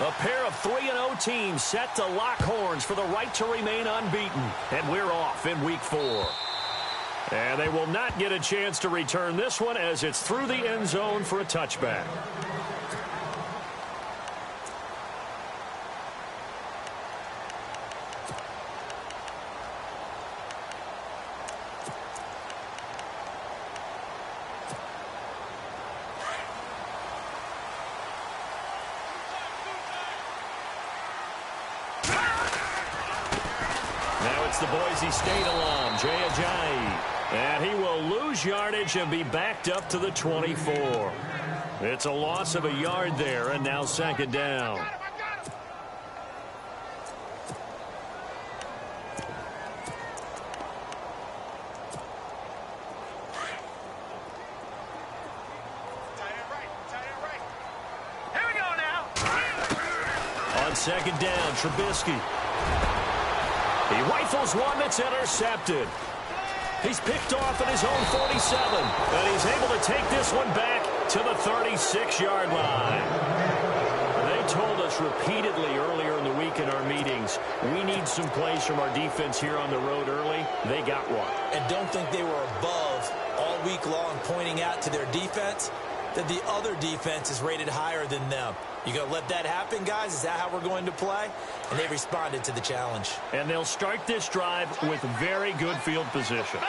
A pair of 3-0 teams set to lock horns for the right to remain unbeaten. And we're off in Week 4. And they will not get a chance to return this one as it's through the end zone for a touchback. The Boise State alum, Jay Ajayi. And he will lose yardage and be backed up to the 24. It's a loss of a yard there, and now second down. Here we go now. On second down, Trubisky. He rifles one that's intercepted. He's picked off at his own 47, and he's able to take this one back to the 36-yard line. They told us repeatedly earlier in the week in our meetings, we need some plays from our defense here on the road early. They got one. And don't think they were above all week long pointing out to their defense that the other defense is rated higher than them. You going to let that happen, guys? Is that how we're going to play? And they responded to the challenge. And they'll start this drive with very good field position.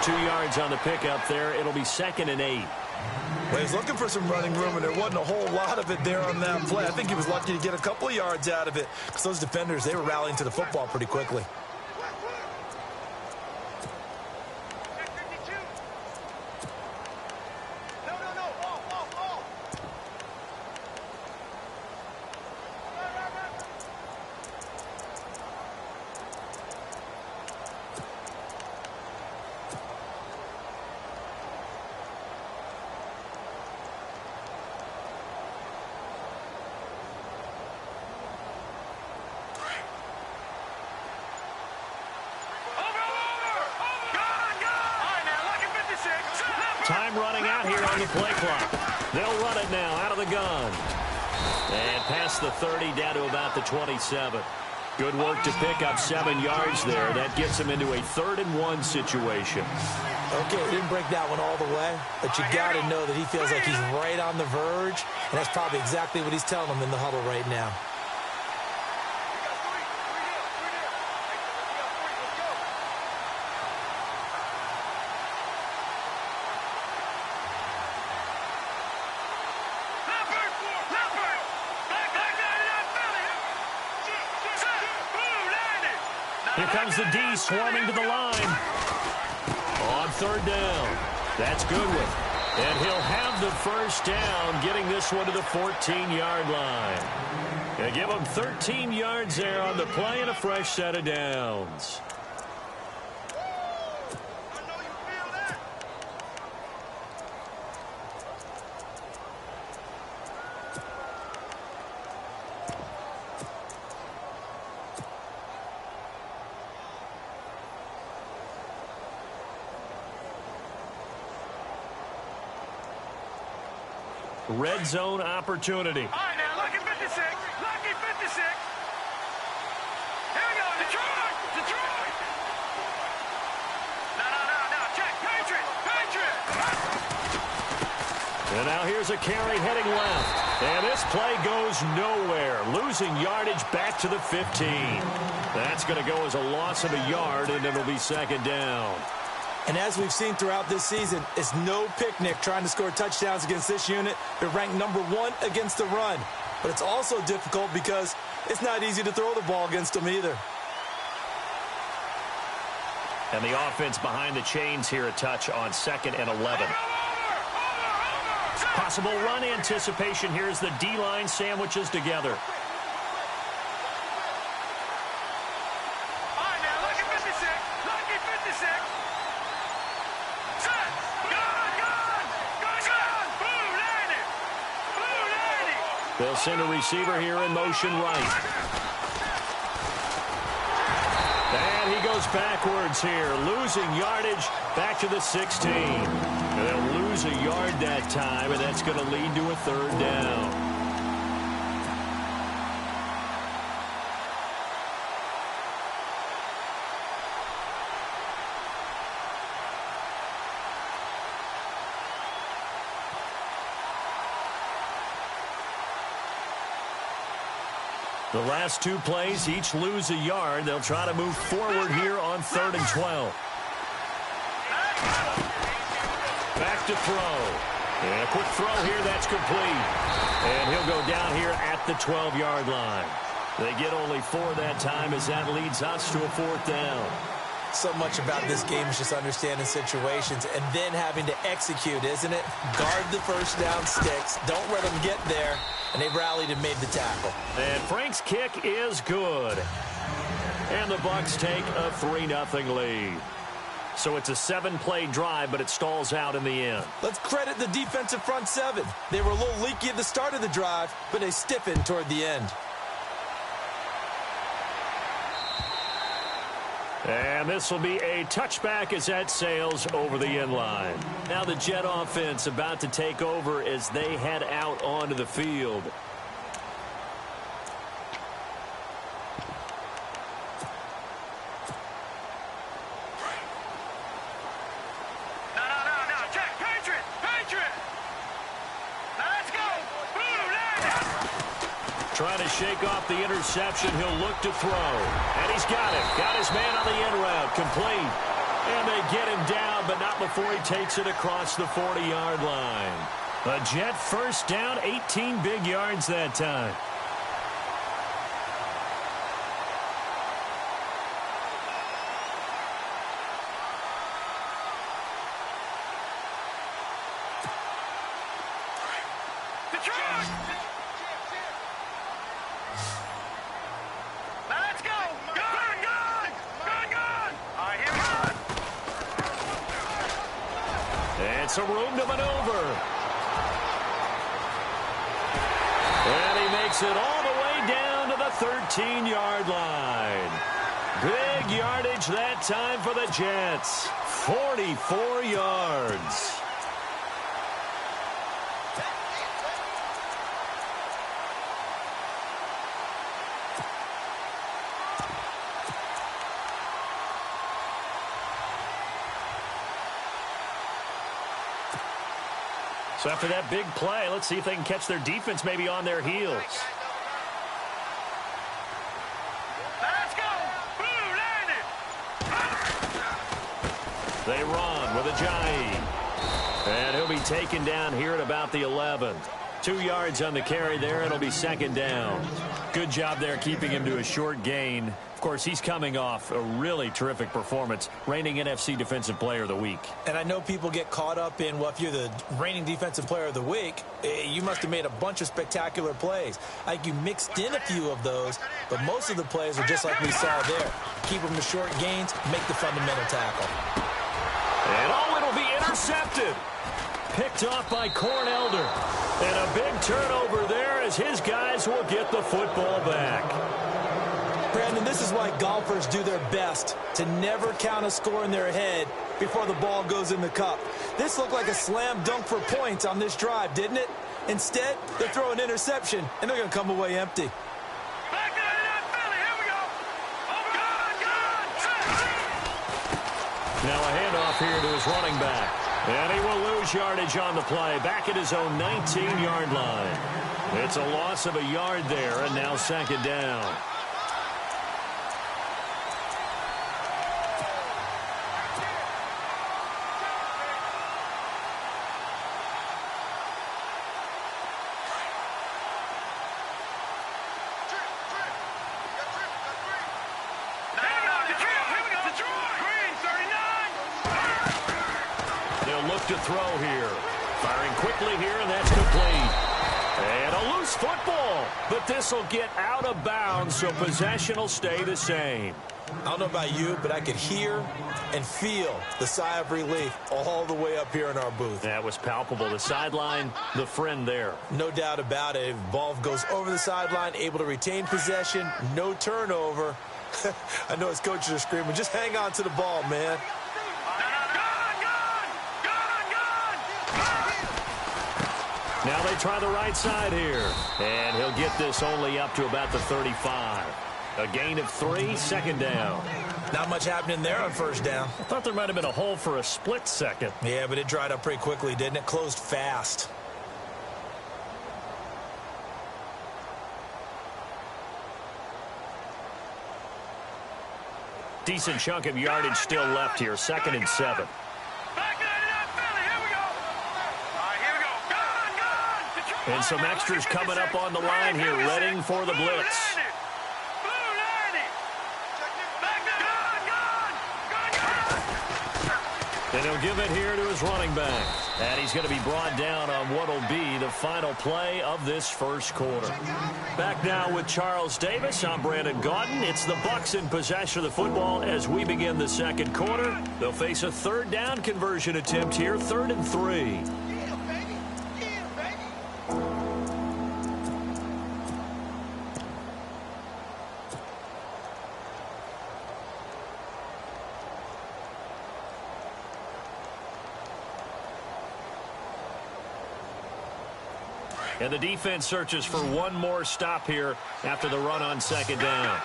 2 yards on the pickup there. It'll be 2nd and 8. Well, he was looking for some running room, and there wasn't a whole lot of it there on that play. I think he was lucky to get a couple of yards out of it because those defenders, they were rallying to the football pretty quickly. Time running out here on the play clock. They'll run it now out of the gun. And past the 30 down to about the 27. Good work to pick up 7 yards there. That gets him into a 3rd and 1 situation. Okay, he didn't break that one all the way, but you got to know that he feels like he's right on the verge, and that's probably exactly what he's telling them in the huddle right now. Here comes the D swarming to the line. On 3rd down. That's Goodwin. And he'll have the first down, getting this one to the 14-yard line. They give him 13 yards there on the play and a fresh set of downs. Red zone opportunity. All right, now, lucky 56. Lucky 56. Here we go. Detroit. Detroit. No. Check. Patriot. And now here's a carry heading left. And this play goes nowhere. Losing yardage back to the 15. That's going to go as a loss of a yard, and it'll be 2nd down. And as we've seen throughout this season, it's no picnic trying to score touchdowns against this unit. They're ranked #1 against the run. But it's also difficult because it's not easy to throw the ball against them either. And the offense behind the chains here a touch on 2nd and 11. Possible run anticipation here as the D-line sandwiches together. They'll send a receiver here in motion right. And he goes backwards here, losing yardage back to the 16. And they'll lose a yard that time, and that's going to lead to a third down. The last two plays each lose a yard. They'll try to move forward here on 3rd and 12. Back to throw. And a quick throw here, that's complete. And he'll go down here at the 12-yard line. They get only 4 that time as that leads us to a 4th down. So much about this game is just understanding situations and then having to execute, isn't it? Guard the first down sticks. Don't let them get there. And they rallied and made the tackle. And Frank's kick is good. And the Bucs take a 3-0 lead. So it's a 7-play drive, but it stalls out in the end. Let's credit the defensive front 7. They were a little leaky at the start of the drive, but they stiffened toward the end. And this will be a touchback as that sails over the end line. Now the Jet offense about to take over as they head out onto the field. No, Jack, Patriot! Now let's go! Boom, Trying to shake off the interception. He'll look to throw. And he's got it. Got his man on the end route. Complete. And they get him down, but not before he takes it across the 40-yard line. A Jet first down, 18 big yards that time. Some room to maneuver. And he makes it all the way down to the 13-yard line. Big yardage that time for the Jets. 44 yards. So after that big play, let's see if they can catch their defense maybe on their heels. Let's go! Blue landed! They run with Ajayi. And he'll be taken down here at about the 11. 2 yards on the carry there. It'll be 2nd down. Good job there keeping him to a short gain. Of course, he's coming off a really terrific performance, reigning NFC Defensive Player of the Week. And I know people get caught up in, well, if you're the reigning Defensive Player of the Week, you must have made a bunch of spectacular plays. I think you mixed in a few of those, but most of the plays are just like we saw there. Keep them to short gains, make the fundamental tackle. And it'll be intercepted. Picked off by Corn Elder. And a big turnover there as his guys will get the football back. Brandon, this is why golfers do their best to never count a score in their head before the ball goes in the cup. This looked like a slam dunk for points on this drive, didn't it? Instead, they throw an interception, and they're going to come away empty. Back to that Philly, here we go! Oh, Now a handoff here to his running back. And he will lose yardage on the play, back at his own 19-yard line. It's a loss of a yard there, and now 2nd down. To throw here. Firing quickly here, and that's complete. And a loose football. But this will get out of bounds, so possession will stay the same. I don't know about you, but I could hear and feel the sigh of relief all the way up here in our booth. That was palpable. The sideline, the friend there. No doubt about it. Ball goes over the sideline, able to retain possession, no turnover. I know his coaches are screaming, just hang on to the ball, man. Now they try the right side here. And he'll get this only up to about the 35. A gain of 3, second down. Not much happening there on first down. I thought there might have been a hole for a split second. Yeah, but it dried up pretty quickly, didn't it? Closed fast. Decent chunk of yardage still left here. 2nd and 7. And some extras coming up on the line here, readying for the blitz. And he'll give it here to his running back. And he's going to be brought down on what will be the final play of this first quarter. Back now with Charles Davis. I'm Brandon Gaudin. It's the Bucs in possession of the football as we begin the second quarter. They'll face a third down conversion attempt here, 3rd and 3. And the defense searches for one more stop here after the run on 2nd down.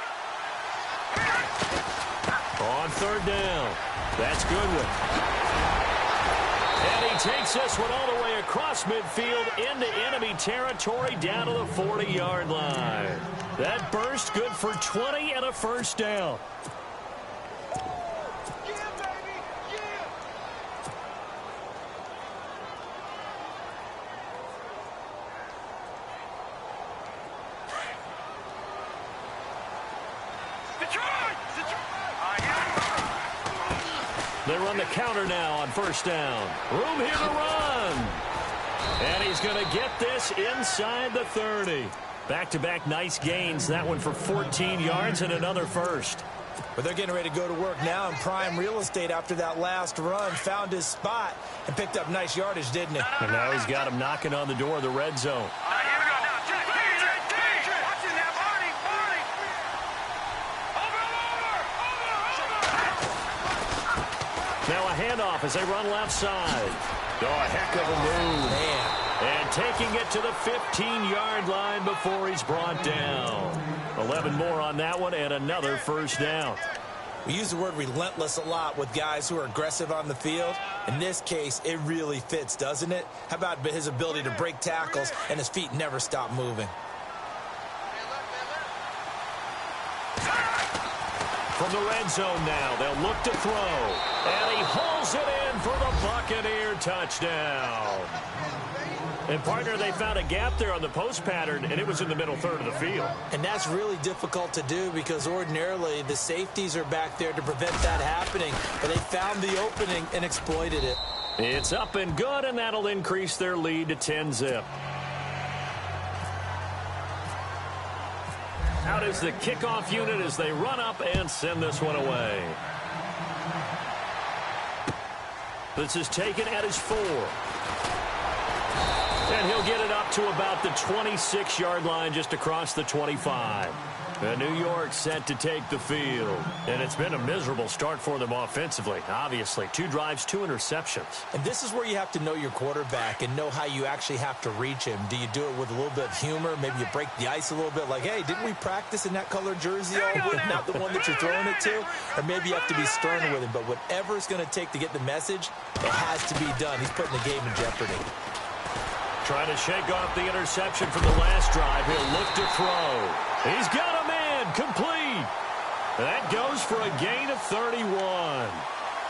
On 3rd down. That's Goodwin. And he takes this one all the way across midfield into enemy territory down to the 40-yard line. That burst good for 20 and a first down. They run the counter now on 1st down. Room here to run. And he's going to get this inside the 30. Back-to-back nice gains. That one for 14 yards and another first. But they're getting ready to go to work now in prime real estate after that last run. Found his spot and picked up nice yardage, didn't he? And now he's got him knocking on the door of the red zone. Now a handoff as they run left side. Oh, a heck of a move. Man. And taking it to the 15-yard line before he's brought down. 11 more on that one and another first down. We use the word relentless a lot with guys who are aggressive on the field. In this case, it really fits, doesn't it? How about his ability to break tackles and his feet never stop moving? From the red zone now, they'll look to throw. And he hauls it in for the Buccaneer touchdown. And, partner, they found a gap there on the post pattern, and it was in the middle third of the field. And that's really difficult to do because ordinarily the safeties are back there to prevent that happening. But they found the opening and exploited it. It's up and good, and that'll increase their lead to 10-zip. Out is the kickoff unit as they run up and send this one away. This is taken at his 4. And he'll get it up to about the 26-yard line just across the 25. And New York set to take the field. And it's been a miserable start for them offensively, obviously. 2 drives, 2 interceptions. And this is where you have to know your quarterback and know how you actually have to reach him. Do you do it with a little bit of humor? Maybe you break the ice a little bit like, hey, didn't we practice in that color jersey all week? Not the one that you're throwing it to? Or maybe you have to be sterner with him. But whatever it's going to take to get the message, it has to be done. He's putting the game in jeopardy. Trying to shake off the interception from the last drive. He'll look to throw. He's got a man complete. That goes for a gain of 31.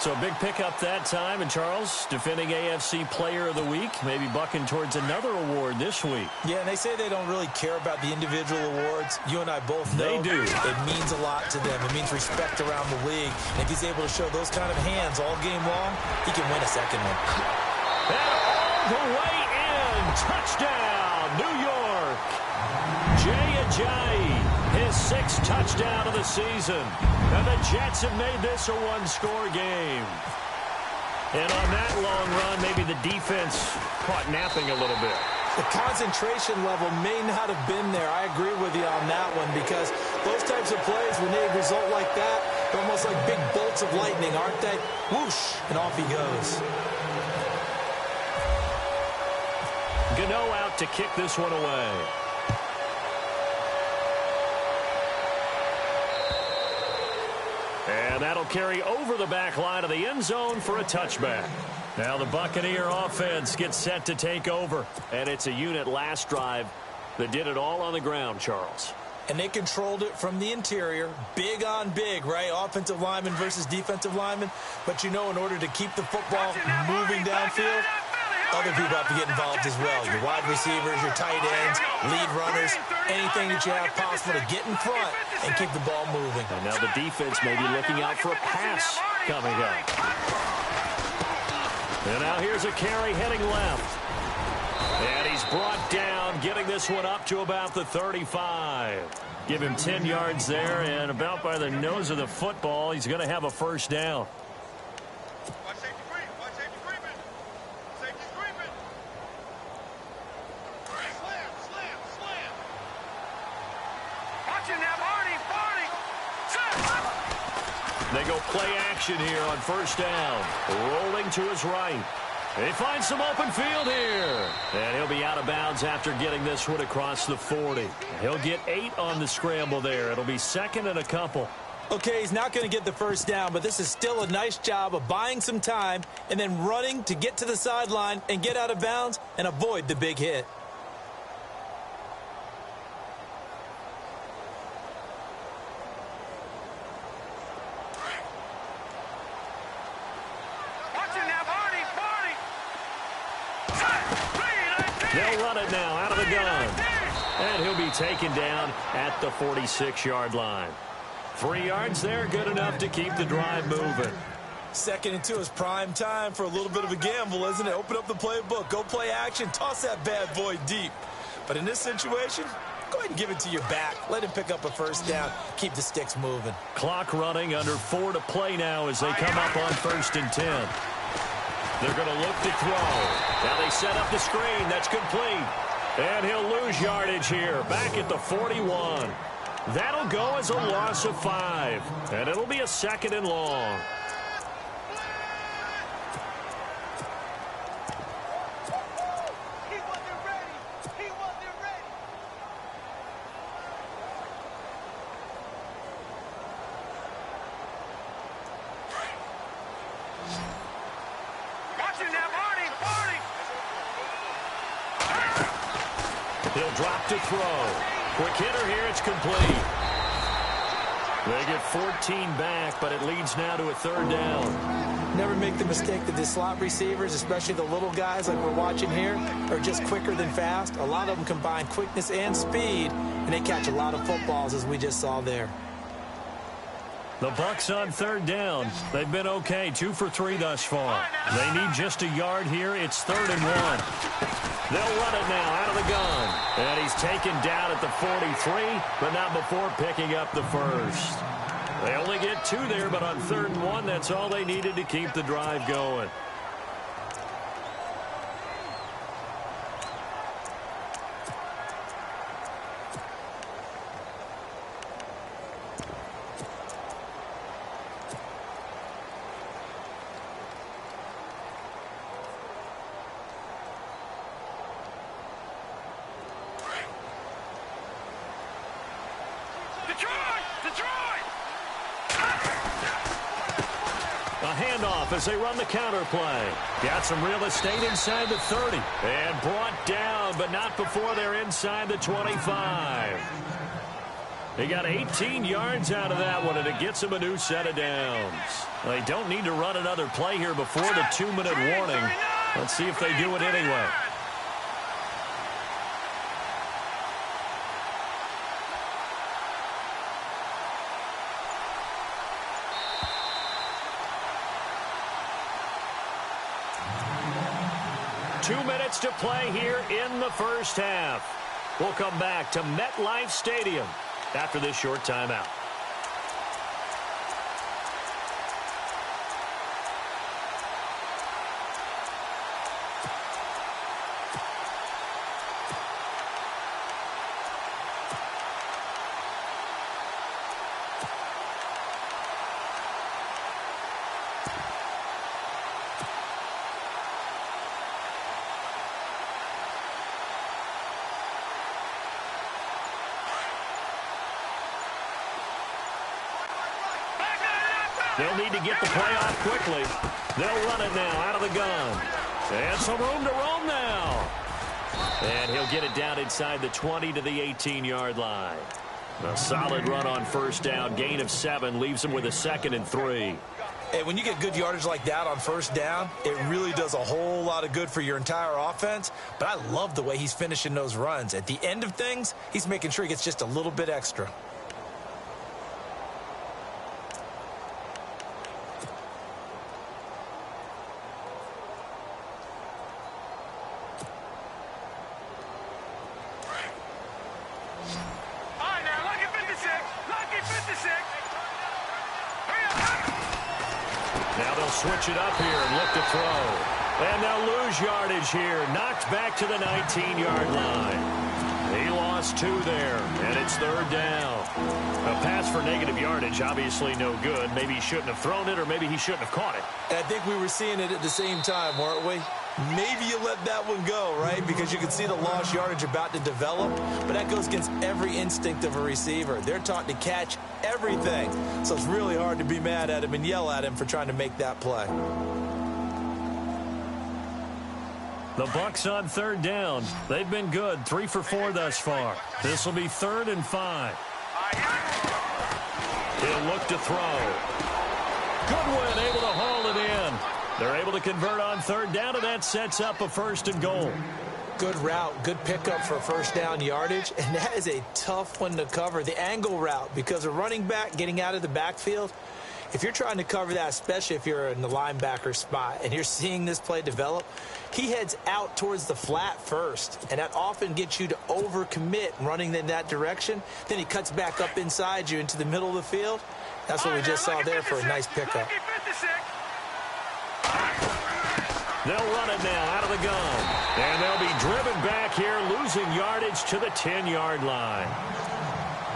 So a big pickup that time. And Charles, defending AFC Player of the Week, maybe bucking towards another award this week. Yeah, and they say they don't really care about the individual awards. You and I both know they do. It means a lot to them. It means respect around the league. And if he's able to show those kind of hands all game long, he can win a second one. And all the way in. Touchdown, New York. Jay Ajayi, his 6th touchdown of the season. And the Jets have made this a one-score game. And on that long run, maybe the defense caught napping a little bit. The concentration level may not have been there. I agree with you on that one because those types of plays, when they result like that, they're almost like big bolts of lightning, aren't they? Whoosh, and off he goes. Gano out to kick this one away. And that'll carry over the back line of the end zone for a touchback. Now the Buccaneer offense gets set to take over. And it's a unit last drive that did it all on the ground, Charles. And they controlled it from the interior. Big on big, right? Offensive lineman versus defensive lineman. But you know, in order to keep the football moving downfield, other people have to get involved as well. Your wide receivers, your tight ends, lead runners, anything that you have possible to get in front and keep the ball moving. And now the defense may be looking out for a pass coming up. And now here's a carry heading left. And he's brought down, getting this one up to about the 35. Give him 10 yards there, and about by the nose of the football, he's going to have a first down. They go play action here on first down. Rolling to his right. They find some open field here. And he'll be out of bounds after getting this one across the 40. He'll get 8 on the scramble there. It'll be second and a couple. Okay, he's not going to get the first down, but this is still a nice job of buying some time and then running to get to the sideline and get out of bounds and avoid the big hit. They'll run it now out of the gun. And he'll be taken down at the 46-yard line. 3 yards there, good enough to keep the drive moving. 2nd and 2 is prime time for a little bit of a gamble, isn't it? Open up the playbook, go play action, toss that bad boy deep. But in this situation, go ahead and give it to your back. Let him pick up a first down. Keep the sticks moving. Clock running, under 4 to play now as they come up on 1st and 10. They're going to look to throw. Now they set up the screen. That's complete. And he'll lose yardage here. Back at the 41. That'll go as a loss of 5. And it'll be a 2nd and long. He'll drop to throw. Quick hitter here. It's complete. They get 14 back, but it leads now to a 3rd down. Never make the mistake that the slot receivers, especially the little guys like we're watching here, are just quicker than fast. A lot of them combine quickness and speed, and they catch a lot of footballs, as we just saw there. The Bucs on 3rd down. They've been okay, 2 for 3 thus far. They need just a yard here. It's 3rd and 1. They'll run it now out of the gun. And he's taken down at the 43, but not before picking up the first. They only get 2 there, but on 3rd and 1, that's all they needed to keep the drive going. As they run the counter play. Got some real estate inside the 30. And brought down, but not before they're inside the 25. They got 18 yards out of that one, and it gets them a new set of downs. They don't need to run another play here before the 2-minute warning. Let's see if they do it anyway. To play here in the first half. We'll come back to MetLife Stadium after this short timeout. They'll need to get the play off quickly. They'll run it now out of the gun. And some room to roam now. And he'll get it down inside the 20 to the 18-yard line. A solid run on first down. Gain of 7 leaves him with a 2nd and 3. Hey, when you get good yardage like that on first down, it really does a whole lot of good for your entire offense. But I love the way he's finishing those runs. At the end of things, he's making sure he gets just a little bit extra. Switch it up here and look to throw. And they'll lose yardage here. Knocked back to the 19-yard line. He lost 2 there, and it's 3rd down. A pass for negative yardage, obviously no good. Maybe he shouldn't have thrown it, or maybe he shouldn't have caught it. I think we were seeing it at the same time, weren't we? Maybe you let that one go, right? Because you can see the lost yardage about to develop. But that goes against every instinct of a receiver. They're taught to catch everything. So it's really hard to be mad at him and yell at him for trying to make that play. The Bucs on 3rd down. They've been good. 3 for 4 thus far. This will be 3rd and 5. He'll look to throw. Goodwin able to haul it in. They're able to convert on 3rd down, and that sets up a 1st and goal. Good route, good pickup for first down yardage, and that is a tough one to cover, the angle route, because a running back getting out of the backfield, if you're trying to cover that, especially if you're in the linebacker spot and you're seeing this play develop, he heads out towards the flat first, and that often gets you to overcommit running in that direction. Then he cuts back up inside you into the middle of the field. That's what we just saw there for a nice pickup. They'll run it now out of the gun. And they'll be driven back here, losing yardage to the 10-yard line.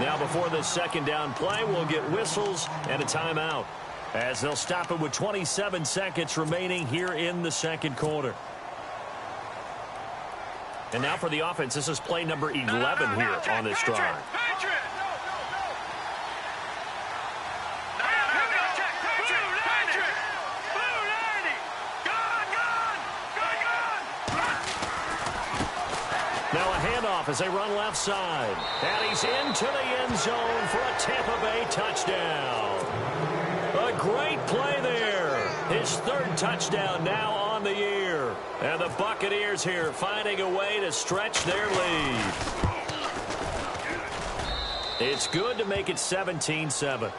Now before the 2nd down play, we'll get whistles and a timeout, as they'll stop it with 27 seconds remaining here in the 2nd quarter. And now for the offense, this is play number 11 here on this drive. As they run left side. And he's into the end zone for a Tampa Bay touchdown. A great play there. His 3rd touchdown now on the year. And the Buccaneers here finding a way to stretch their lead. It's good to make it 17-7.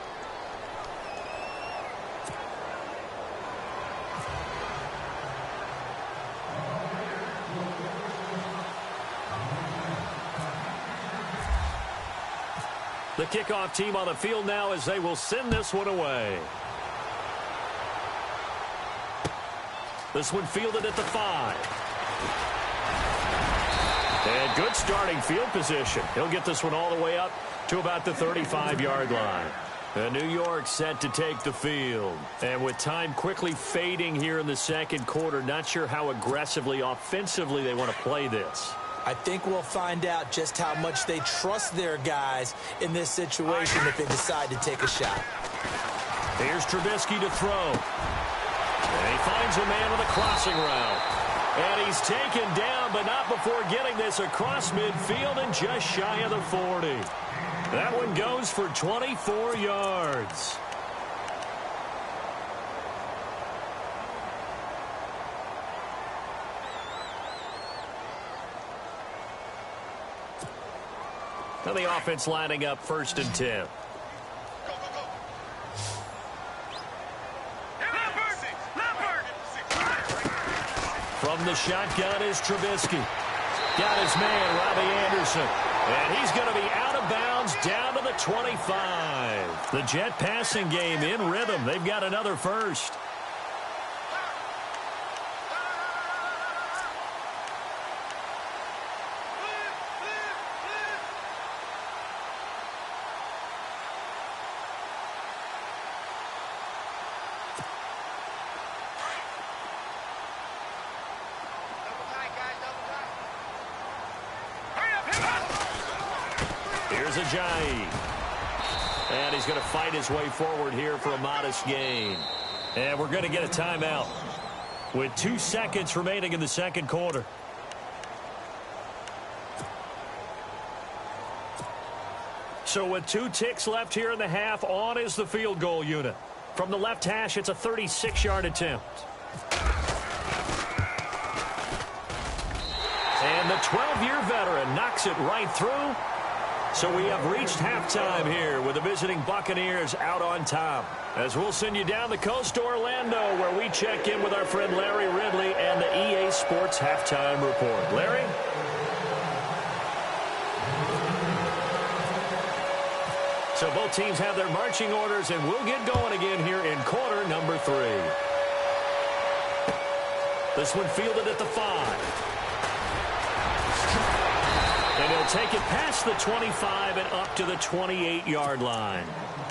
The kickoff team on the field now as they will send this one away. This one fielded at the 5. And good starting field position. He'll get this one all the way up to about the 35-yard line. And New York set to take the field. And with time quickly fading here in the 2nd quarter, not sure how aggressively, offensively they want to play this. I think we'll find out just how much they trust their guys in this situation if they decide to take a shot. Here's Trubisky to throw. And he finds a man with a crossing route. And he's taken down, but not before getting this across midfield and just shy of the 40. That one goes for 24 yards. Now the offense lining up 1st and 10. From the shotgun is Trubisky. Got his man, Robbie Anderson. And he's going to be out of bounds down to the 25. The Jet passing game in rhythm. They've got another 1st. Here's Ajayi. And he's going to fight his way forward here for a modest gain. And we're going to get a timeout with 2 seconds remaining in the second quarter. So with 2 ticks left here in the half, on is the field goal unit. From the left hash, it's a 36-yard attempt. And the 12-year veteran knocks it right through. So we have reached halftime here with the visiting Buccaneers out on top. As we'll send you down the coast to Orlando, where we check in with our friend Larry Ridley and the EA Sports Halftime Report. Larry? So both teams have their marching orders, and we'll get going again here in quarter number 3. This one fielded at the 5. And he'll take it past the 25 and up to the 28-yard line.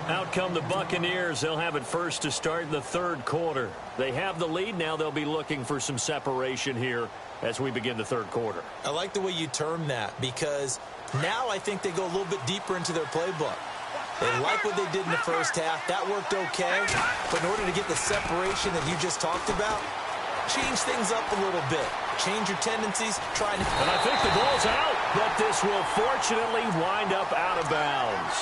Out come the Buccaneers. They'll have it first to start in the third quarter. They have the lead. Now they'll be looking for some separation here as we begin the third quarter. I like the way you term that, because now I think they go a little bit deeper into their playbook. They like what they did in the first half. That worked okay. But in order to get the separation that you just talked about, change things up a little bit. Change your tendencies. Try to... And I think the ball's out, but this will fortunately wind up out of bounds.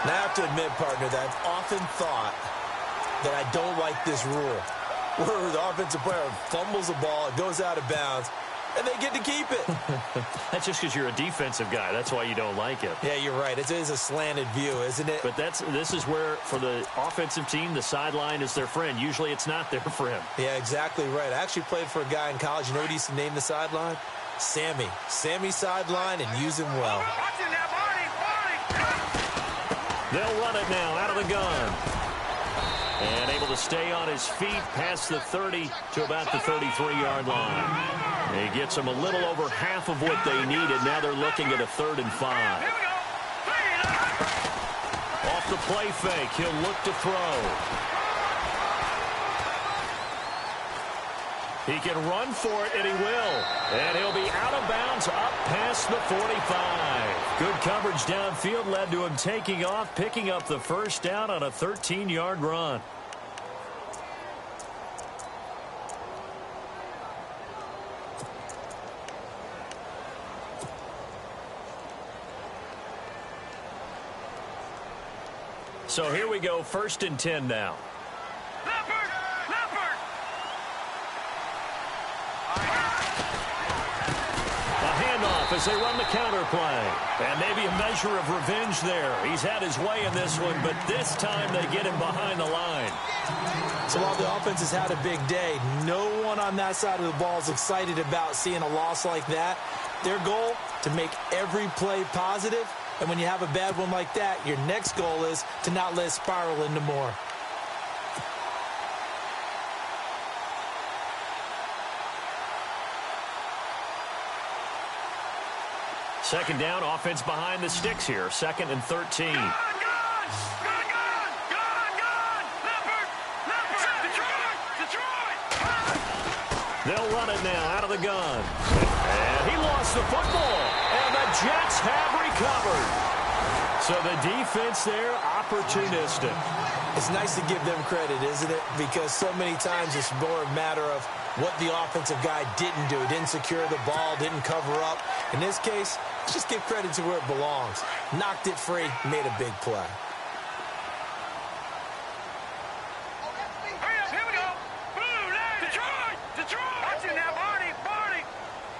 Now, I have to admit, partner, that I've often thought that I don't like this rule, where the offensive player fumbles the ball, it goes out of bounds, and they get to keep it. That's just because you're a defensive guy. That's why you don't like it. Yeah, you're right. It is a slanted view, isn't it? But this is where, for the offensive team, the sideline is their friend. Usually it's not their friend. Yeah, exactly right. I actually played for a guy in college. You know what he used to name the sideline? Sammy. Sammy sideline, and use him well. They'll run it now out of the gun. And able to stay on his feet past the 30 to about the 33-yard line. He gets them a little over half of what they needed. Now they're looking at a 3rd and 5. Off the play fake, he'll look to throw. He can run for it, and he will. And he'll be out of bounds up past the 45. Good coverage downfield led to him taking off, picking up the first down on a 13-yard run. So here we go, 1st and 10 now. As they run the counter play. And maybe a measure of revenge there. He's had his way in this one, but this time they get him behind the line. So while the offense has had a big day, no one on that side of the ball is excited about seeing a loss like that. Their goal, to make every play positive. And when you have a bad one like that, your next goal is to not let it spiral into more. Second down, offense behind the sticks here. 2nd and 13. They'll run it now out of the gun. And he lost the football. And the Jets have recovered. So the defense there, opportunistic. It's nice to give them credit, isn't it? Because so many times it's more a matter of what the offensive guy didn't do. Didn't secure the ball, didn't cover up. In this case, let's just give credit to where it belongs. Knocked it free, made a big play. Hurry up, here we go. Blue line. Detroit. Watch it now, Barney.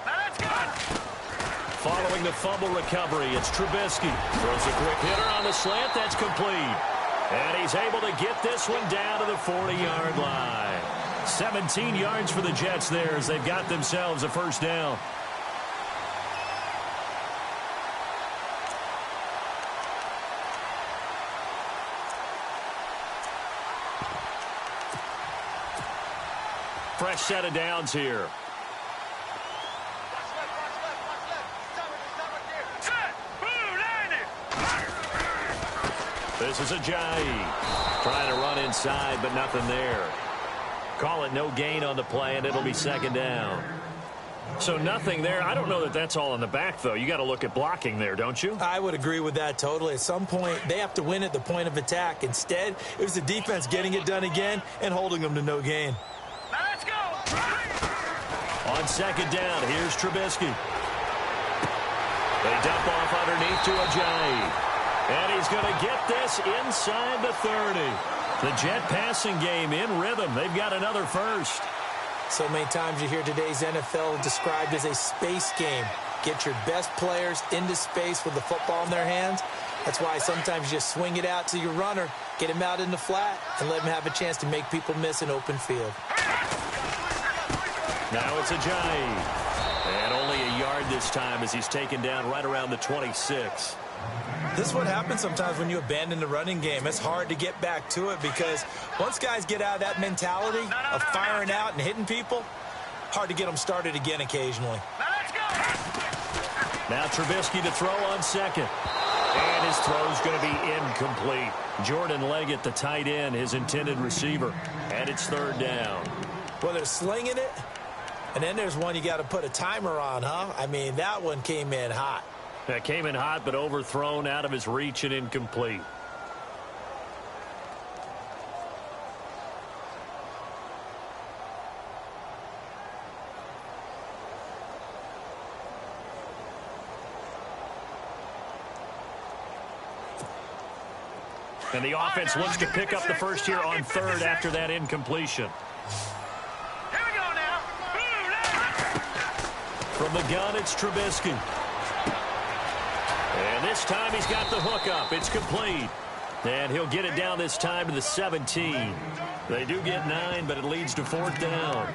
Now let's go. Following the fumble recovery, it's Trubisky. Throws a quick hitter on the slant. That's complete. And he's able to get this one down to the 40-yard line. 17 yards for the Jets there as they've got themselves a first down. Fresh set of downs here. This is Ajayi trying to run inside, but nothing there. Call it no gain on the play, and it'll be 2nd down. So nothing there. I don't know that that's all in the back, though. You got to look at blocking there, don't you? I would agree with that totally. At some point, they have to win at the point of attack. Instead, it was the defense getting it done again and holding them to no gain. Now let's go. On second down, here's Trubisky. They dump off underneath to Ajayi. And he's going to get this inside the 30. The Jet passing game in rhythm. They've got another first. So many times you hear today's NFL described as a space game. Get your best players into space with the football in their hands. That's why sometimes you just swing it out to your runner, get him out in the flat, and let him have a chance to make people miss an open field. Now it's Ajayi. And only a yard this time as he's taken down right around the 26. This is what happens sometimes when you abandon the running game. It's hard to get back to it because once guys get out of that mentality of firing out and hitting people, hard to get them started again occasionally. Now let's go. Now Trubisky to throw on second. And his throw's going to be incomplete. Jordan Leggett, the tight end, his intended receiver. And it's third down. Well, they're slinging it, and then there's one you got to put a timer on, huh? I mean, that one came in hot. That came in hot, but overthrown out of his reach and incomplete. And the offense looks to pick up the first here on third after that incompletion. Here we go now. From the gun, it's Trubisky. And this time he's got the hook up. It's complete. And he'll get it down this time to the 17. They do get 9, but it leads to fourth down.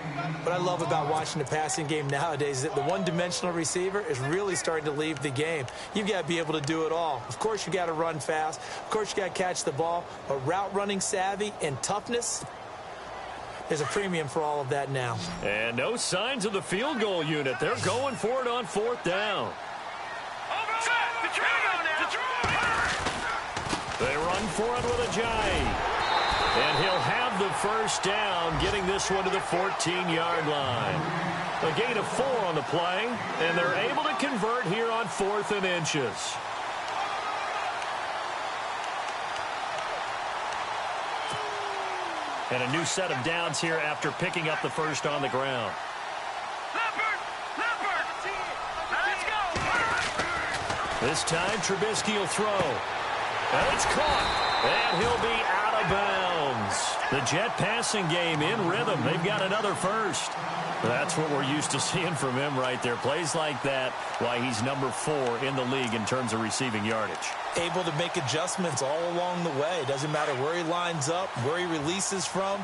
What I love about watching the passing game nowadays is that the one-dimensional receiver is really starting to leave the game. You've got to be able to do it all. Of course, you got to run fast. Of course, you got to catch the ball. But route running savvy and toughness, there's a premium for all of that now. And no signs of the field goal unit. They're going for it on fourth down. They run for it with Ajayi. And he'll have the first down, getting this one to the 14-yard line. A gain of 4 on the play, and they're able to convert here on 4th and inches. And a new set of downs here after picking up the first on the ground. This time, Trubisky will throw. And it's caught. And he'll be out of bounds. The Jet passing game in rhythm. They've got another first. That's what we're used to seeing from him right there. Plays like that, why he's number 4 in the league in terms of receiving yardage. Able to make adjustments all along the way. Doesn't matter where he lines up, where he releases from.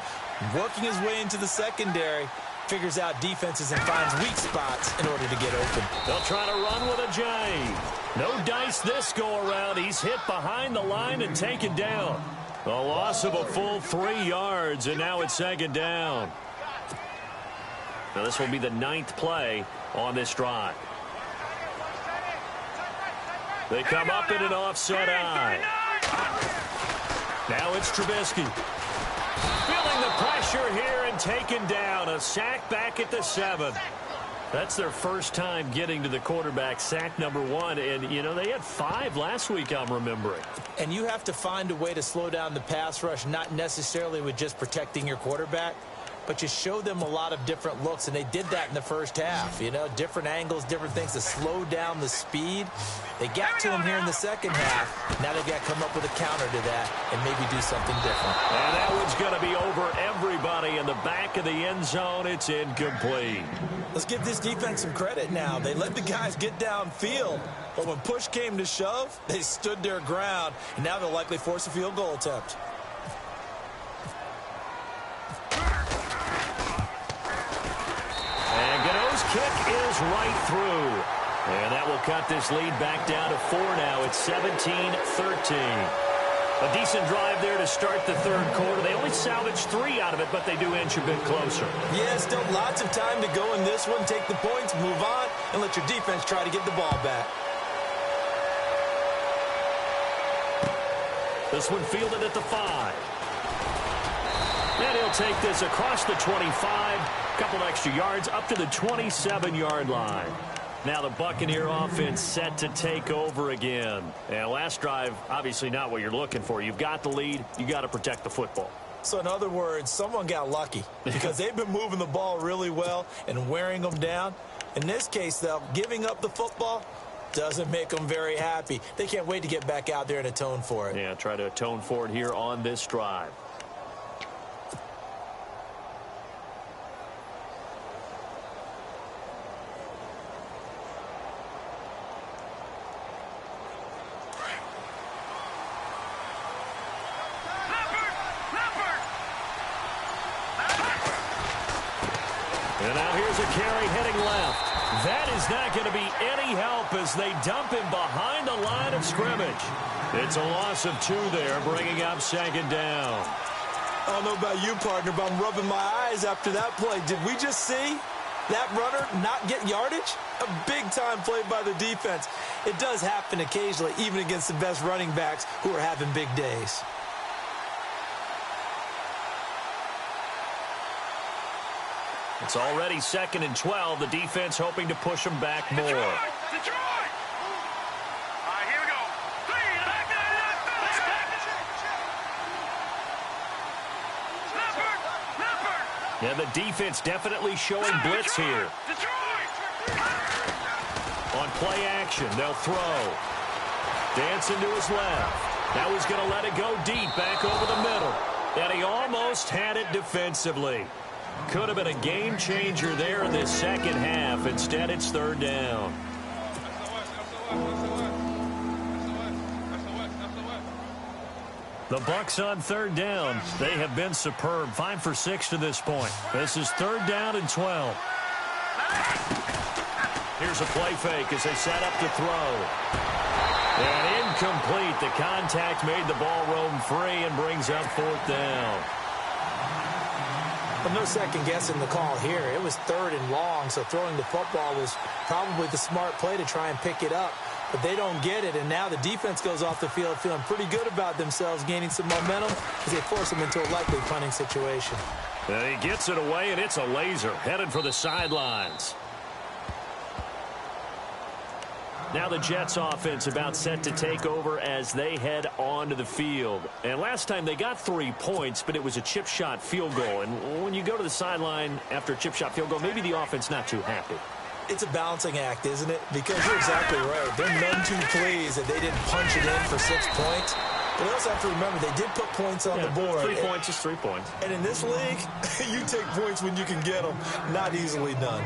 Working his way into the secondary. Figures out defenses and finds weak spots in order to get open. They'll try to run with Ajayi. No dice this go-around. He's hit behind the line and taken down. A loss of a full 3 yards, and now it's second down. Now this will be the 9th play on this drive. They come up in an offset eye. Now it's Trubisky. Feeling the pressure here and taken down. A sack back at the 7. That's their first time getting to the quarterback, sack number 1. And, you know, they had 5 last week, I'm remembering. And you have to find a way to slow down the pass rush, not necessarily with just protecting your quarterback, but you show them a lot of different looks, and they did that in the first half. You know, different angles, different things to slow down the speed. They got to him here in the second half. Now they've got to come up with a counter to that and maybe do something different. And that one's going to be over everybody in the back of the end zone. It's incomplete. Let's give this defense some credit now. They let the guys get downfield, but when push came to shove, they stood their ground, and now they'll likely force a field goal attempt. And Gano's kick is right through. And that will cut this lead back down to 4 now. It's 17-13. A decent drive there to start the third quarter. They only salvaged 3 out of it, but they do inch a bit closer. Yeah, still lots of time to go in this one. Take the points, move on, and let your defense try to get the ball back. This one fielded at the 5. And he'll take this across the 25 Couple extra yards up to the 27-yard line. Now the Buccaneer offense set to take over again. And last drive, obviously not what you're looking for. You've got the lead. You got to protect the football. So in other words, someone got lucky because they've been moving the ball really well and wearing them down. In this case, though, giving up the football doesn't make them very happy. They can't wait to get back out there and atone for it. Yeah, try to atone for it here on this drive. And now here's a carry heading left. That is not going to be any help as they dump him behind the line of scrimmage. It's a loss of 2 there, bringing up 2nd down. I don't know about you, partner, but I'm rubbing my eyes after that play. Did we just see that runner not get yardage? A big-time play by the defense. It does happen occasionally, even against the best running backs who are having big days. It's already 2nd and 12. The defense hoping to push them back more. Detroit! Detroit! All right, here we go. Leopard! Yeah, the defense definitely showing blitz here. Detroit! On play action, they'll throw. Dancing to his left. Now he's going to let it go deep back over the middle. And he almost had it defensively. Could have been a game changer there in this second half. Instead, it's 3rd down. The Bucs on 3rd down. They have been superb. 5 for 6 to this point. This is 3rd down and 12. Here's a play fake as they set up to throw. And incomplete. The contact made the ball roam free and brings up 4th down. But no second guessing the call here. It was 3rd and long, so throwing the football was probably the smart play to try and pick it up. But they don't get it, and now the defense goes off the field feeling pretty good about themselves, gaining some momentum as they force them into a likely punting situation. And he gets it away, and it's a laser headed for the sidelines. Now the Jets offense about set to take over as they head onto the field. And last time they got 3 points, but it was a chip shot field goal. And when you go to the sideline after a chip shot field goal, maybe the offense not too happy. It's a balancing act, isn't it? Because you're exactly right. They're none too pleased that they didn't punch it in for 6 points. But they also have to remember they did put points on the board. 3 points is 3 points. And in this league, you take points when you can get them. Not easily done.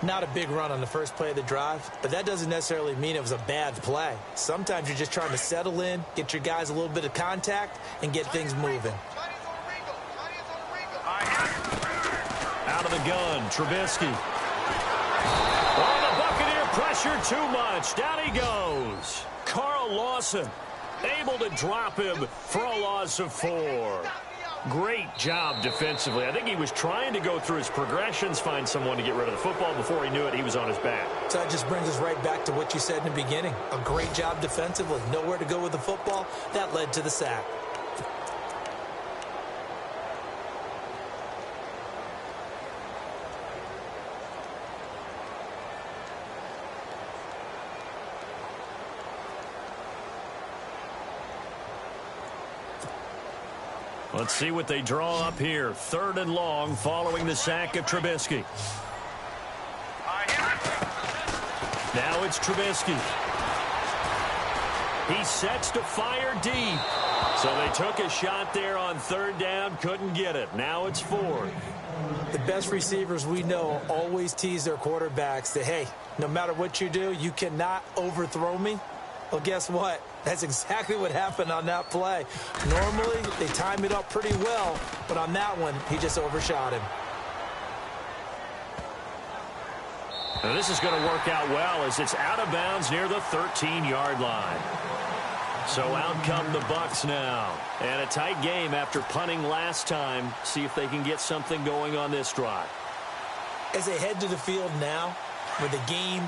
Not a big run on the first play of the drive, but that doesn't necessarily mean it was a bad play. Sometimes you're just trying to settle in, get your guys a little bit of contact, and get things moving. Out of the gun, Trubisky. Oh, the Buccaneer pressure too much. Down he goes. Carl Lawson able to drop him for a loss of 4. Great job defensively. I think he was trying to go through his progressions, find someone to get rid of the football. Before he knew it, he was on his back. So that just brings us right back to what you said in the beginning. A great job defensively. Nowhere to go with the football. That led to the sack. Let's see what they draw up here. 3rd and long following the sack of Trubisky. Now it's Trubisky. He sets to fire deep. So they took a shot there on 3rd down, couldn't get it. Now it's 4th. The best receivers we know always tease their quarterbacks that, hey, no matter what you do, you cannot overthrow me. Well, guess what? That's exactly what happened on that play. Normally, they time it up pretty well, but on that one, he just overshot him. Now this is going to work out well as it's out of bounds near the 13-yard line. So out come the Bucs now. And a tight game after punting last time. See if they can get something going on this drive. As they head to the field now, with the game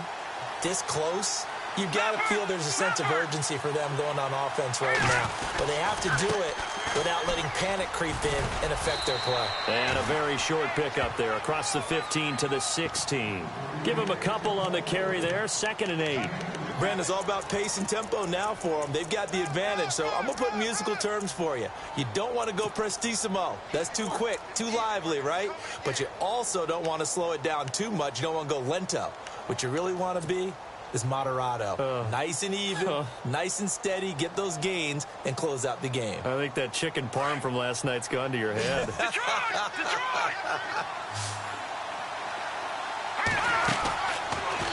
this close, You got to feel there's a sense of urgency for them going on offense right now. But they have to do it without letting panic creep in and affect their play. And a very short pickup there across the 15 to the 16. Give him a couple on the carry there, 2nd and 8. Brandon, it's all about pace and tempo now for them. They've got the advantage, so I'm going to put musical terms for you. You don't want to go prestissimo. That's too quick, too lively, right? But you also don't want to slow it down too much. You don't want to go lento. What you really want to be is moderato. Nice and even, nice and steady, get those gains, and close out the game. I think that chicken parm from last night's gone to your head.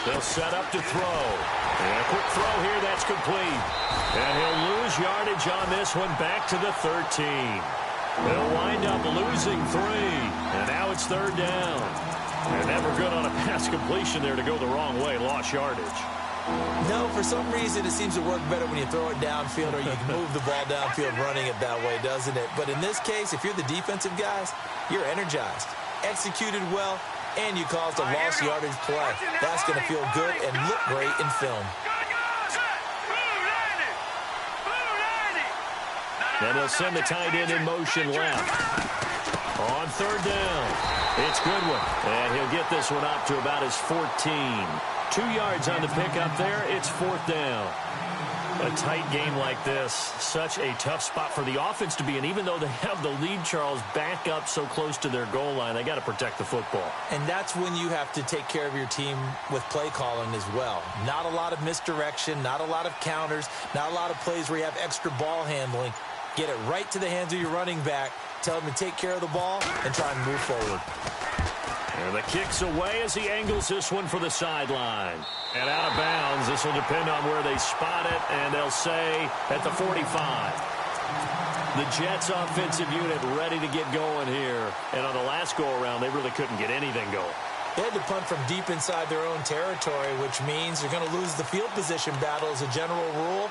They'll set up to throw. And a quick throw here, that's complete. And he'll lose yardage on this one, back to the 13. They'll wind up losing 3. And now it's 3rd down. And never good on a pass completion there to go the wrong way. Lost yardage. No, for some reason it seems to work better when you throw it downfield or you can move the ball downfield running it that way, doesn't it? But in this case, if you're the defensive guys, you're energized, executed well, and you caused a lost yardage play. That's going to feel good and look great in film. And they'll send the tight end in motion left. On 3rd down. It's Goodwin. And he'll get this one up to about his 14. 2 yards on the pickup there. It's 4th down. A tight game like this, such a tough spot for the offense to be in. Even though they have the lead, Charles, back up so close to their goal line, they got to protect the football. And that's when you have to take care of your team with play calling as well. Not a lot of misdirection, not a lot of counters, not a lot of plays where you have extra ball handling. Get it right to the hands of your running back. Tell him to take care of the ball and try and move forward. And the kick's away as he angles this one for the sideline. And out of bounds. This will depend on where they spot it, and they'll say at the 45. The Jets offensive unit ready to get going here. And on the last go-around, they really couldn't get anything going. They had to punt from deep inside their own territory, which means they're going to lose the field position battle as a general rule.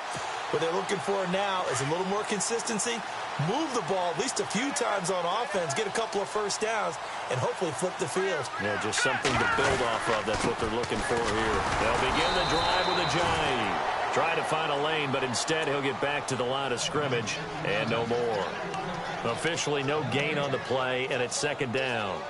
What they're looking for now is a little more consistency, move the ball at least a few times on offense, get a couple of first downs, and hopefully flip the field. Yeah, just something to build off of. That's what they're looking for here. They'll begin the drive with a jive. Try to find a lane, but instead he'll get back to the line of scrimmage and no more. Officially no gain on the play, and it's 2nd down.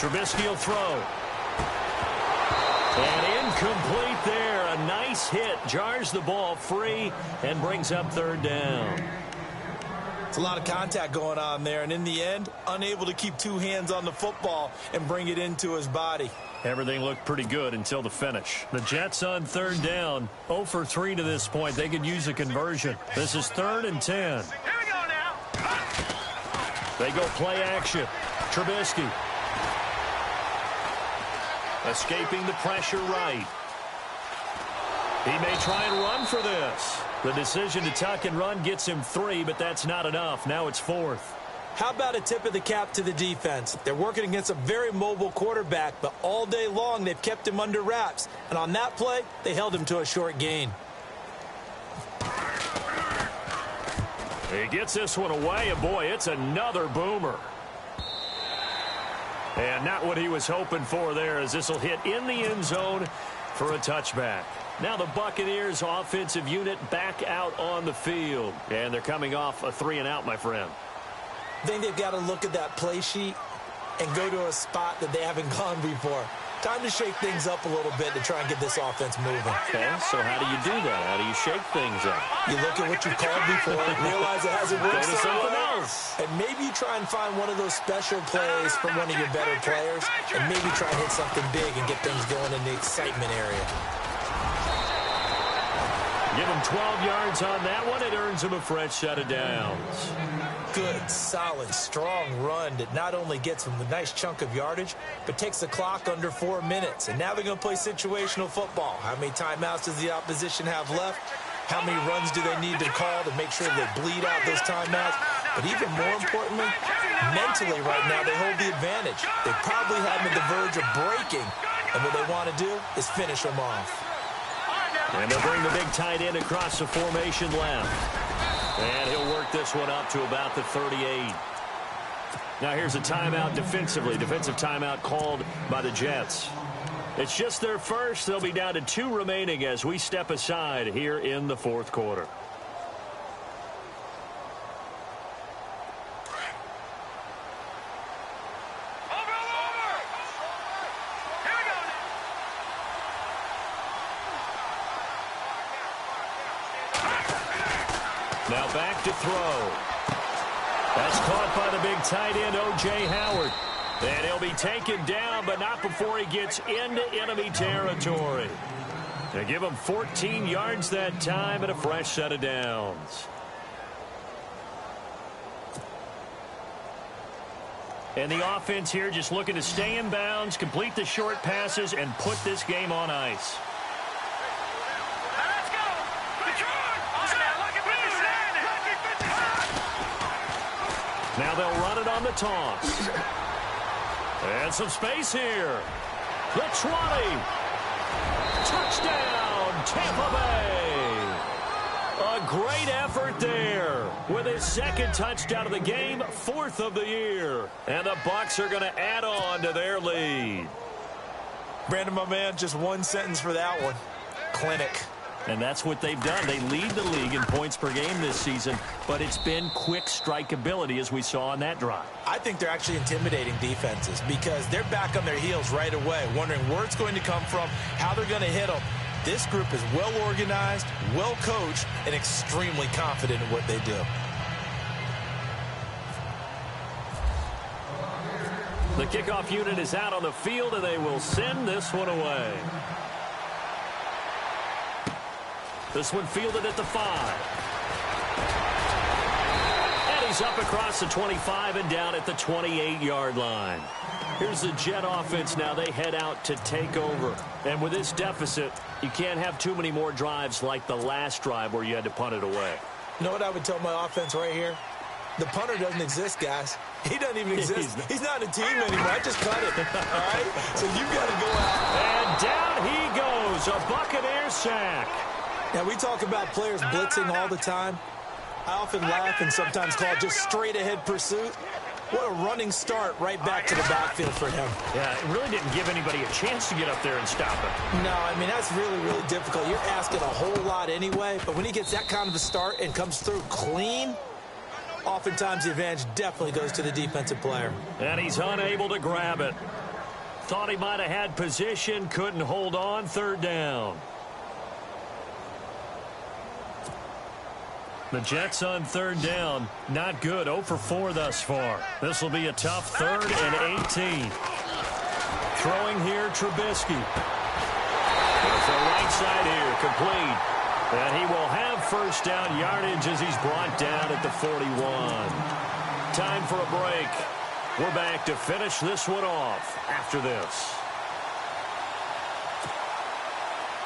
Trubisky will throw. And incomplete there. A nice hit. Jars the ball free and brings up 3rd down. It's a lot of contact going on there. And in the end, unable to keep 2 hands on the football and bring it into his body. Everything looked pretty good until the finish. The Jets on 3rd down. 0 for 3 to this point. They could use a conversion. This is 3rd and 10. Here we go now. They go play action. Trubisky. Escaping the pressure right. He may try and run for this. The decision to tuck and run gets him 3, but that's not enough. Now it's 4th. How about a tip of the cap to the defense? They're working against a very mobile quarterback, but all day long they've kept him under wraps. And on that play, they held him to a short gain. He gets this one away, and boy, it's another boomer. And not what he was hoping for there, as this will hit in the end zone for a touchback. Now the Buccaneers offensive unit back out on the field. And they're coming off a 3-and-out, my friend. I think they've got to look at that play sheet and go to a spot that they haven't gone before. Time to shake things up a little bit to try and get this offense moving. Okay, so how do you do that? How do you shake things up? You look at what you called before, realize it hasn't worked Go to so something well, else. and maybe you try and find one of those special plays from one of your better players, and maybe try and hit something big and get things going in the excitement area. Give him 12 yards on that one. It earns him a fresh set of downs. Good, solid, strong run that not only gets them a nice chunk of yardage, but takes the clock under 4 minutes. And now they're going to play situational football. How many timeouts does the opposition have left? How many runs do they need to call to make sure they bleed out those timeouts? But even more importantly, mentally right now, they hold the advantage. They probably have them at the verge of breaking, and what they want to do is finish them off. And they'll bring the big tight end across the formation left. And he'll work this one up to about the 38. Now here's a timeout defensively. Defensive timeout called by the Jets. It's just their first. They'll be down to 2 remaining as we step aside here in the fourth quarter. Now back to throw. That's caught by the big tight end, O.J. Howard. And he'll be taken down, but not before he gets into enemy territory. They give him 14 yards that time and a fresh set of downs. And the offense here just looking to stay in bounds, complete the short passes, and put this game on ice. Now they'll run it on the toss. And some space here. The 20. Touchdown, Tampa Bay. A great effort there with his second touchdown of the game, 4th of the year. And the Bucs are going to add on to their lead. Brandon, my man, just one sentence for that one. Clinic. And that's what they've done. They lead the league in points per game this season, but it's been quick strike ability as we saw on that drive. I think they're actually intimidating defenses because they're back on their heels right away, wondering where it's going to come from, how they're going to hit them. This group is well organized, well coached, and extremely confident in what they do. The kickoff unit is out on the field, and they will send this one away. This one fielded at the 5. And he's up across the 25 and down at the 28-yard line. Here's the Jet offense now. They head out to take over. And with this deficit, you can't have too many more drives like the last drive where you had to punt it away. You know what I would tell my offense right here? The punter doesn't exist, guys. He doesn't even exist. He's not a team anymore. I just cut it. All right? So you got to go out. And down he goes. A Buccaneer sack. Now, we talk about players blitzing all the time. I often laugh and sometimes call it just straight-ahead pursuit. What a running start right back to the backfield for him. Yeah, it really didn't give anybody a chance to get up there and stop it. No, I mean, that's really, really difficult. You're asking a whole lot anyway, but when he gets that kind of a start and comes through clean, oftentimes the advantage definitely goes to the defensive player. And he's unable to grab it. Thought he might have had position, couldn't hold on, 3rd down. The Jets on 3rd down, not good, 0 for 4 thus far. This will be a tough 3rd and 18. Throwing here, Trubisky. Goes to the right side here, complete. And he will have 1st down yardage as he's brought down at the 41. Time for a break. We're back to finish this one off after this.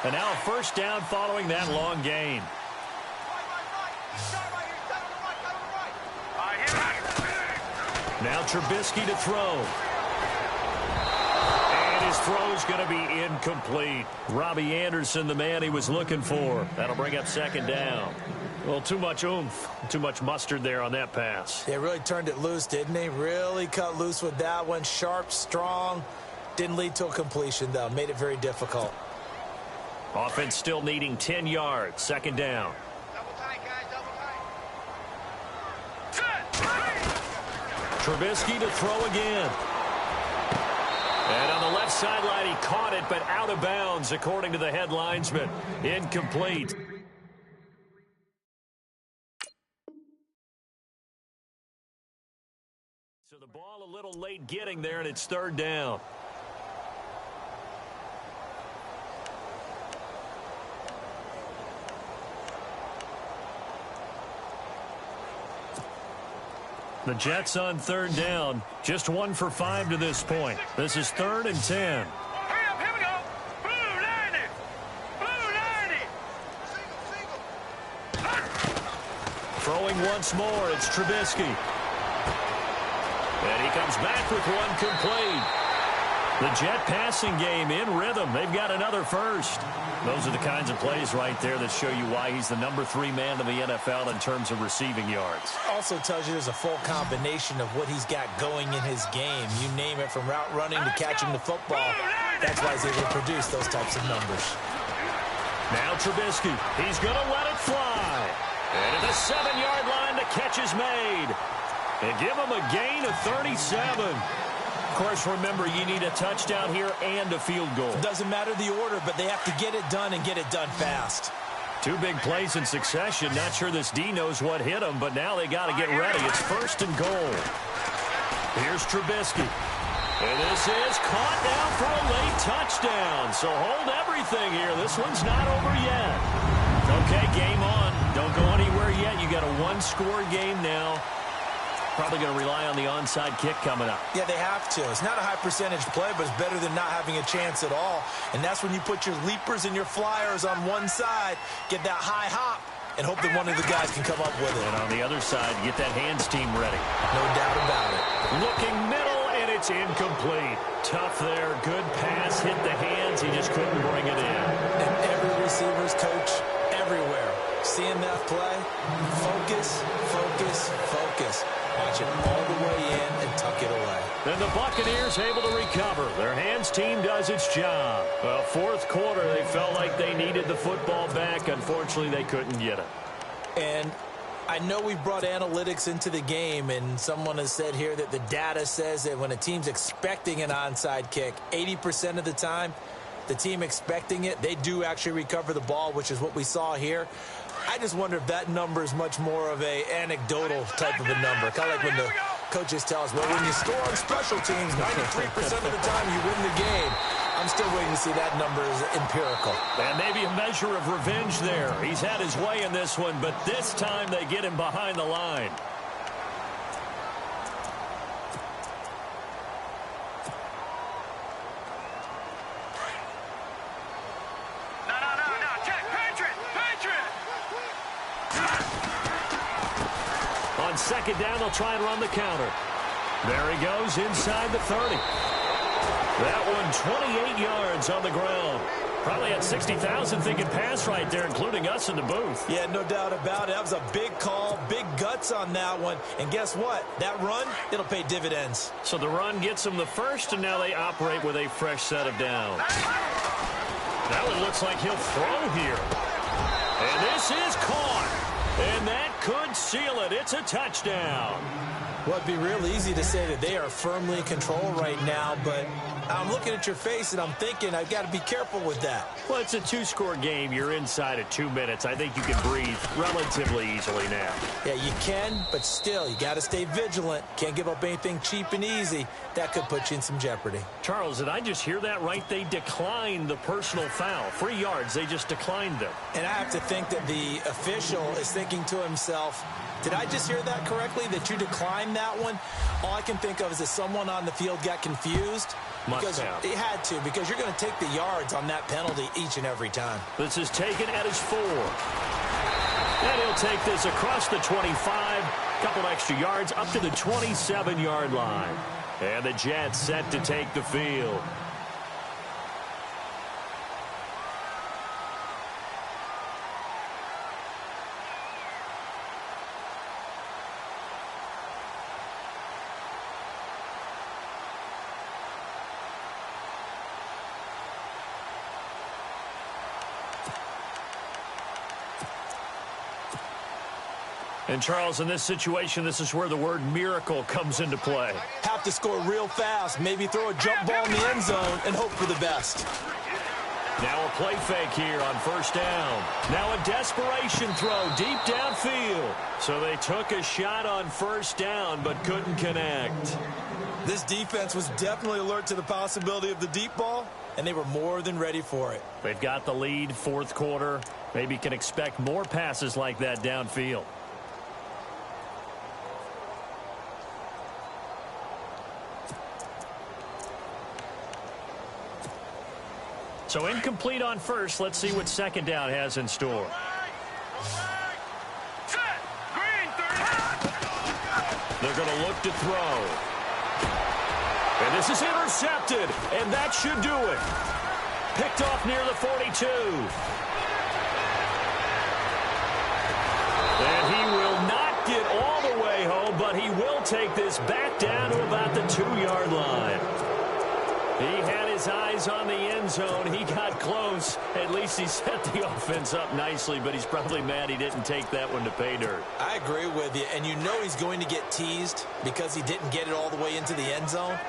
And now a 1st down following that long gain. Now Trubisky to throw. And his throw's going to be incomplete. Robbie Anderson, the man he was looking for. That'll bring up 2nd down. Well, too much oomph, too much mustard there on that pass. They really turned it loose, didn't they? Really cut loose with that one. Sharp, strong. Didn't lead to a completion, though. Made it very difficult. Offense still needing 10 yards. 2nd down. Trubisky to throw again. And on the left sideline, he caught it, but out of bounds, according to the head linesman. Incomplete. So the ball a little late getting there, and it's 3rd down. The Jets on 3rd down, just 1 for 5 to this point. This is 3rd and 10. Hurry up, here we go. Blue 90. Blue 90. once more. It's Trubisky. And he comes back with one complete. The Jet passing game in rhythm. They've got another first. Those are the kinds of plays right there that show you why he's the #3 man in the NFL in terms of receiving yards. Also tells you there's a full combination of what he's got going in his game. You name it, from route running to catching the football. That's why he's able to produce those types of numbers. Now Trubisky. He's going to let it fly. And at the 7-yard line, the catch is made. And give him a gain of 37. Of course, remember, you need a touchdown here and a field goal. It doesn't matter the order, but they have to get it done and get it done fast. 2 big plays in succession. Not sure this D knows what hit him, but now they got to get ready. It's 1st and goal. Here's Trubisky. And this is caught now for a late touchdown. So hold everything here. This one's not over yet. Okay, game on. Don't go anywhere yet. You got a 1-score game now. Probably going to rely on the onside kick coming up. Yeah, they have to. It's not a high percentage play, but it's better than not having a chance at all. And that's when you put your leapers and your flyers on one side, get that high hop, and hope that one of the guys can come up with it. And on the other side, get that hands team ready. No doubt about it. Looking middle, and it's incomplete. Tough there. Good pass. Hit the hands. He just couldn't bring it in. And every receiver's coach everywhere, seeing that play, focus, focus, focus. Watch it all the way in and tuck it away. Then the Buccaneers able to recover. Their hands team does its job. Well, 4th quarter, they felt like they needed the football back. Unfortunately, they couldn't get it. And I know we brought analytics into the game, and someone has said here that the data says that when a team's expecting an onside kick, 80% of the time, the team expecting it, they do actually recover the ball, which is what we saw here. I just wonder if that number is much more of a anecdotal type of a number. Kind of like when the coaches tell us, well, when you score on special teams, 93% of the time you win the game. I'm still waiting to see that number is empirical. And maybe a measure of revenge there. He's had his way in this one, but this time they get him behind the line. On 2nd down, they'll try and run the counter. There he goes inside the 30. That one 28 yards on the ground. Probably had 60,000 thinking pass right there, including us in the booth. Yeah, no doubt about it. That was a big call, big guts on that one. And guess what? That run, it'll pay dividends. So the run gets them the first, and now they operate with a fresh set of downs. Now it looks like he'll throw here. And this is caught. And that could seal it. It's a touchdown. Well, it'd be real easy to say that they are firmly in control right now, but I'm looking at your face and I'm thinking I've got to be careful with that. Well, it's a 2-score game. You're inside at 2 minutes. I think you can breathe relatively easily now. Yeah, you can, but still, you got to stay vigilant. Can't give up anything cheap and easy. That could put you in some jeopardy. Charles, did I just hear that right? They declined the personal foul. 3 yards, they just declined them. And I have to think that the official is thinking to himself, did I just hear that correctly, that you declined that one? All I can think of is that someone on the field got confused. Must have. He had to, because you're going to take the yards on that penalty each and every time. This is taken at his 4. And he'll take this across the 25. Couple extra yards up to the 27-yard line. And the Jets set to take the field. And, Charles, in this situation, this is where the word miracle comes into play. Have to score real fast, maybe throw a jump ball in the end zone and hope for the best. Now a play fake here on 1st down. Now a desperation throw deep downfield. So they took a shot on 1st down but couldn't connect. This defense was definitely alert to the possibility of the deep ball, and they were more than ready for it. They've got the lead, 4th quarter. Maybe can expect more passes like that downfield. So incomplete on 1st. Let's see what 2nd down has in store. Set. Green 30. They're going to look to throw. And this is intercepted, and that should do it. Picked off near the 42. And he will not get all the way home, but he will take this back down to about the 2-yard line. He had his eyes on the end zone. He got close. At least he set the offense up nicely, but he's probably mad he didn't take that one to pay dirt. I agree with you, and you know he's going to get teased because he didn't get it all the way into the end zone.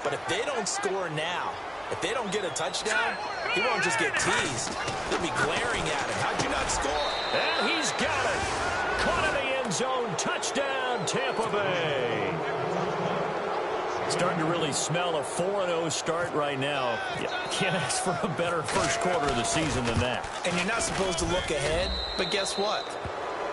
But if they don't score now, if they don't get a touchdown, he won't just get teased. They'll be glaring at him. How'd you not score? And he's got it. Caught in the end zone. Touchdown, Tampa Bay. Starting to really smell a 4-0 start right now. You can't ask for a better first quarter of the season than that. And you're not supposed to look ahead, but guess what?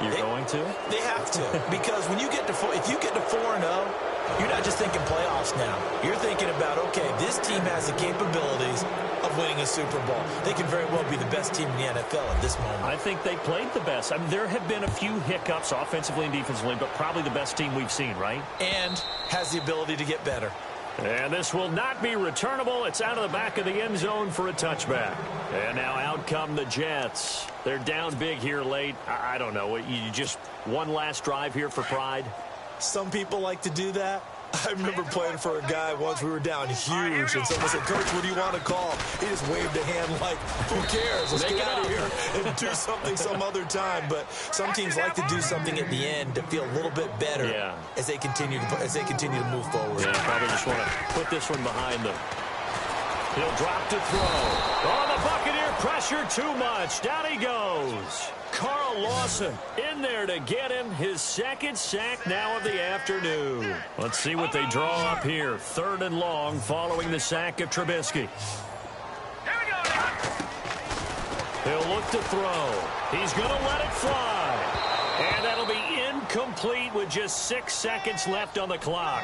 You're going to? They have to. Because when you get to if you get to 4-0, you're not just thinking playoffs now. You're thinking about, okay, this team has the capabilities of winning a Super Bowl. They can very well be the best team in the NFL at this moment. I think they played the best. I mean, there have been a few hiccups offensively and defensively, but probably the best team we've seen, right? And has the ability to get better. And this will not be returnable. It's out of the back of the end zone for a touchback. And now out come the Jets. They're down big here late. I don't know. You just one last drive here for pride? Some people like to do that. I remember playing for a guy once. We were down huge, and someone said, "Coach, what do you want to call?" He just waved a hand like, "Who cares? Let's get out of here and do something some other time." But some teams like to do something at the end to feel a little bit better as they continue to move forward. Yeah, probably just want to put this one behind them. He'll drop to throw. Oh, the Buccaneer pressure too much. Down he goes. Carl Lawson in there to get him his second sack now of the afternoon. Let's see what they draw up here. 3rd and long following the sack of Trubisky. He'll look to throw. He's going to let it fly. And that'll be incomplete with just 6 seconds left on the clock.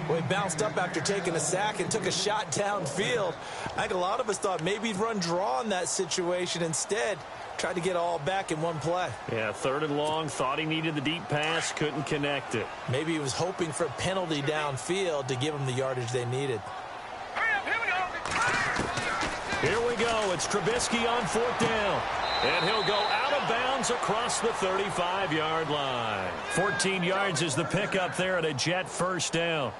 Well, he bounced up after taking a sack and took a shot downfield. I think a lot of us thought maybe he'd run draw in that situation. Instead, tried to get all back in one play. Yeah, 3rd and long. Thought he needed the deep pass. Couldn't connect it. Maybe he was hoping for a penalty downfield to give him the yardage they needed. Here we go. It's Trubisky on 4th down. And he'll go out of bounds across the 35-yard line. 14 yards is the pickup there at a Jet 1st down.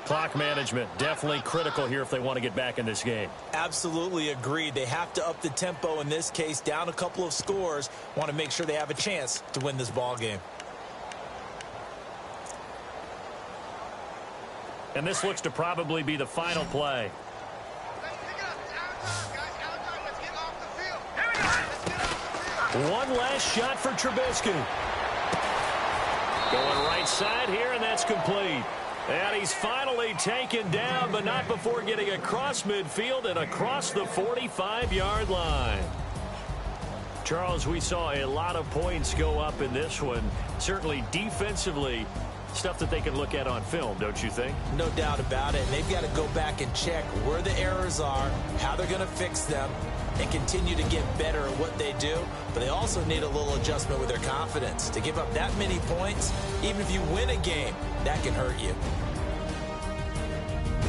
Clock management definitely critical here if they want to get back in this game. Absolutely agreed. They have to up the tempo in this case, down a couple of scores. Want to make sure they have a chance to win this ball game. And this looks to probably be the final play. One last shot for Trubisky. Going right side here, and that's complete. And he's finally taken down, but not before getting across midfield and across the 45-yard line. Charles, we saw a lot of points go up in this one. Certainly defensively, stuff that they can look at on film, don't you think? No doubt about it. And they've got to go back and check where the errors are, how they're going to fix them, and continue to get better at what they do. But they also need a little adjustment with their confidence. To give up that many points, even if you win a game, that can hurt you.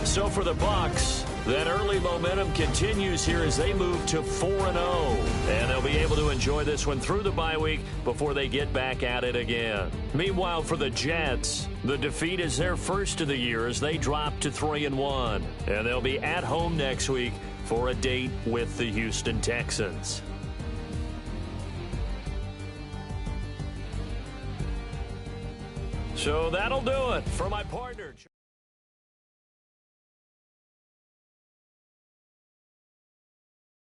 So for the Bucs, that early momentum continues here as they move to 4-0. And they'll be able to enjoy this one through the bye week before they get back at it again. Meanwhile, for the Jets, the defeat is their first of the year as they drop to 3-1. And they'll be at home next week for a date with the Houston Texans. So that'll do it for my partner.